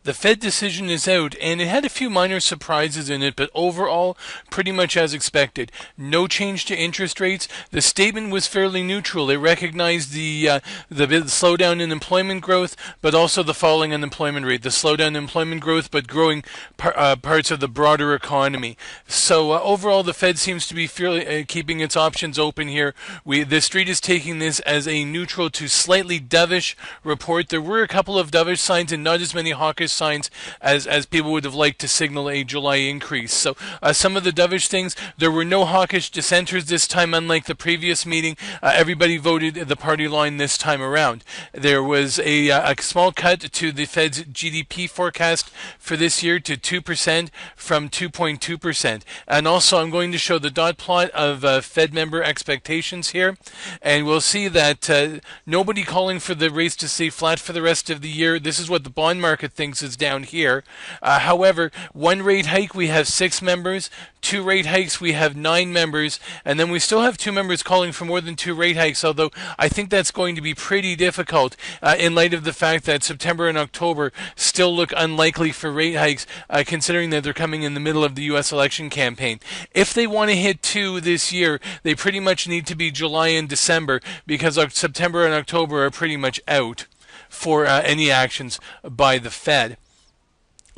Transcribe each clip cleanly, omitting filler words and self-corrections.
The Fed decision is out, and it had a few minor surprises in it, but overall, pretty much as expected. No change to interest rates. The statement was fairly neutral. It recognized the slowdown in employment growth, but also the falling unemployment rate. The slowdown in employment growth, but growing parts of the broader economy. So overall, the Fed seems to be fairly keeping its options open here. The Street is taking this as a neutral to slightly dovish report. There were a couple of dovish signs and not as many hawkish signs as people would have liked to signal a July increase. So some of the dovish things, there were no hawkish dissenters this time, unlike the previous meeting. Everybody voted the party line this time around. There was a small cut to the Fed's GDP forecast for this year to 2% from 2.2%. And also I'm going to show the dot plot of Fed member expectations here. And we'll see that nobody calling for the rates to stay flat for the rest of the year. This is what the bond market thinks is down here. However, one rate hike, we have 6 members. 2 rate hikes, we have 9 members. And then we still have 2 members calling for more than 2 rate hikes, although I think that's going to be pretty difficult in light of the fact that September and October still look unlikely for rate hikes, considering that they're coming in the middle of the U.S. election campaign. If they want to hit 2 this year, they pretty much need to be July and December, because September and October are pretty much out for any actions by the Fed.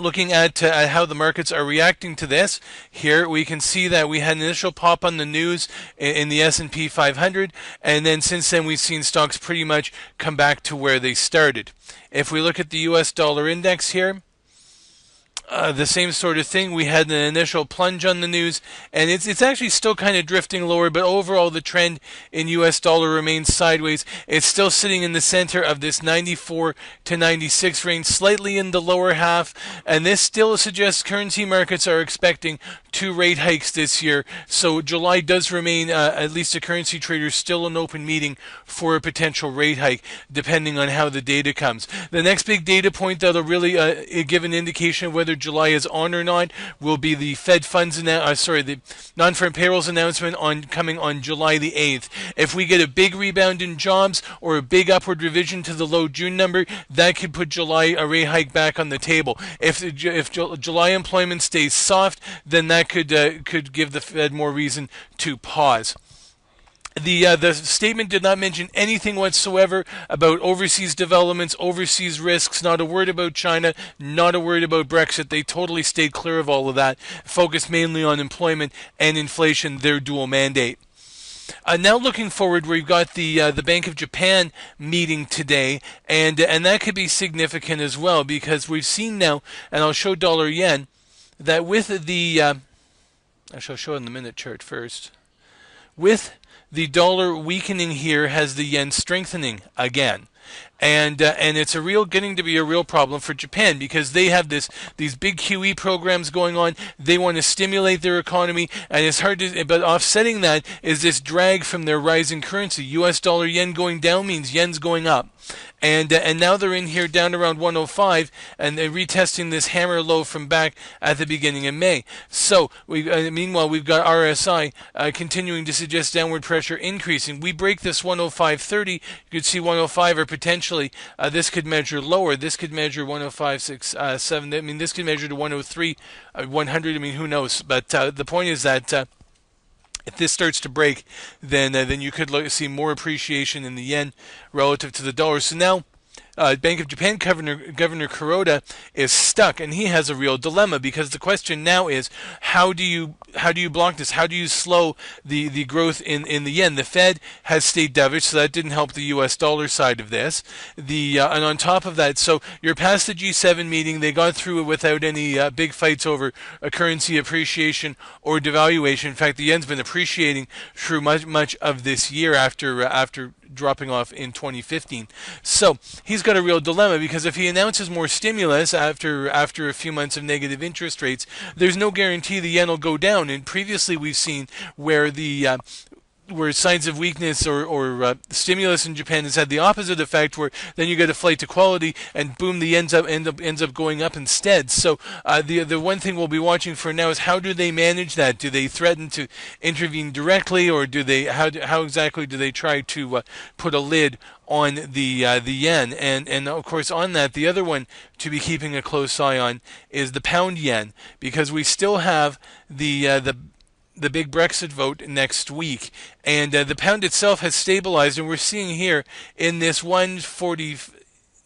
Looking at how the markets are reacting to this, here we can see that we had an initial pop on the news in the S&P 500, and then since then we've seen stocks pretty much come back to where they started. If we look at the US dollar index here, the same sort of thing. We had an initial plunge on the news, and it's actually still kind of drifting lower, but overall the trend in US dollar remains sideways. It's still sitting in the center of this 94 to 96 range, slightly in the lower half, and this still suggests currency markets are expecting 2 rate hikes this year. So July does remain, at least to currency traders, still an open meeting for a potential rate hike, depending on how the data comes. The next big data point that'll really give an indication of whether July is on or not will be the Fed funds the non-farm payrolls announcement coming on July the 8th. If we get a big rebound in jobs or a big upward revision to the low June number, that could put July a rate hike back on the table. If July employment stays soft, then that could give the Fed more reason to pause. The statement did not mention anything whatsoever about overseas developments, overseas risks, not a word about China, not a word about Brexit. They totally stayed clear of all of that, focused mainly on employment and inflation, their dual mandate. Now looking forward, we've got the Bank of Japan meeting today, and that could be significant as well, because we've seen now, and I'll show dollar yen, that with the I shall show in the minute chart first. With the dollar weakening here, has the yen strengthening again. And it's getting to be a real problem for Japan, because they have these big QE programs going on. They want to stimulate their economy, and it's hard to. But offsetting that is this drag from their rising currency. U.S. dollar yen going down means yen's going up, and now they're in here down around 105, and they're retesting this hammer low from back at the beginning of May. So meanwhile we've got RSI continuing to suggest downward pressure increasing. We break this 105.30, you could see 105 or potentially this could measure lower. This could measure 105.67. I mean, this could measure to 103, 100. I mean, who knows? But the point is that if this starts to break, then you could see more appreciation in the yen relative to the dollar. So now Bank of Japan Governor Kuroda is stuck, and he has a real dilemma, because the question now is, how do you block this? How do you slow the growth in the yen? The Fed has stayed dovish, so that didn't help the U.S. dollar side of this. And on top of that, so you're past the G7 meeting. They got through it without any big fights over a currency appreciation or devaluation. In fact, the yen's been appreciating through much of this year after dropping off in 2015. So he's got a real dilemma, because if he announces more stimulus after a few months of negative interest rates, there's no guarantee the yen will go down. And previously we've seen where the where signs of weakness or stimulus in Japan has had the opposite effect, where then you get a flight to quality, and boom, the ends up going up instead. So the one thing we'll be watching for now is how do they manage that? Do they threaten to intervene directly, or do they how exactly do they try to put a lid on the yen? And of course on that, the other one to be keeping a close eye on is the pound yen, because we still have the big Brexit vote next week, and the pound itself has stabilized, and we're seeing here in this 140,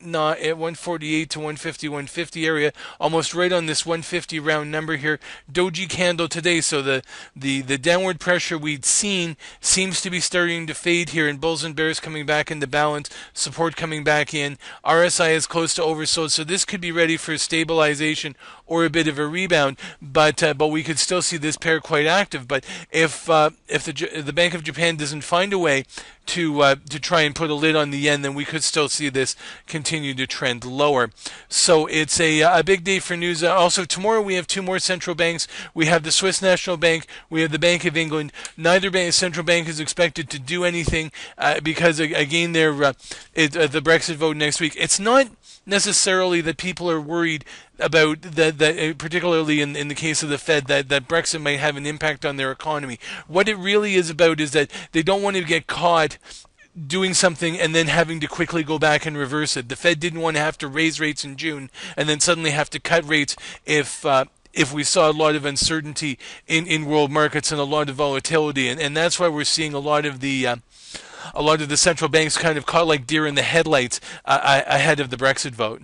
not at 148 to 150, 150 area, almost right on this 150 round number here. Doji candle today, so the downward pressure we'd seen seems to be starting to fade here, and bulls and bears coming back into balance, support coming back in. RSI is close to oversold, so this could be ready for stabilization or a bit of a rebound, but we could still see this pair quite active. But if the Bank of Japan doesn't find a way to try and put a lid on the yen, then we could still see this continue to trend lower. So it's a big day for news. Also tomorrow we have two more central banks. We have the Swiss National Bank, we have the Bank of England. Neither central bank is expected to do anything because again they're the Brexit vote next week. It's not necessarily that people are worried about that particularly in the case of the Fed, that Brexit might have an impact on their economy. What it really is about is that they don't want to get caught doing something and then having to quickly go back and reverse it. The Fed didn't want to have to raise rates in June and then suddenly have to cut rates if we saw a lot of uncertainty in world markets and a lot of volatility, and that's why we're seeing a lot of the central banks kind of caught like deer in the headlights ahead of the Brexit vote.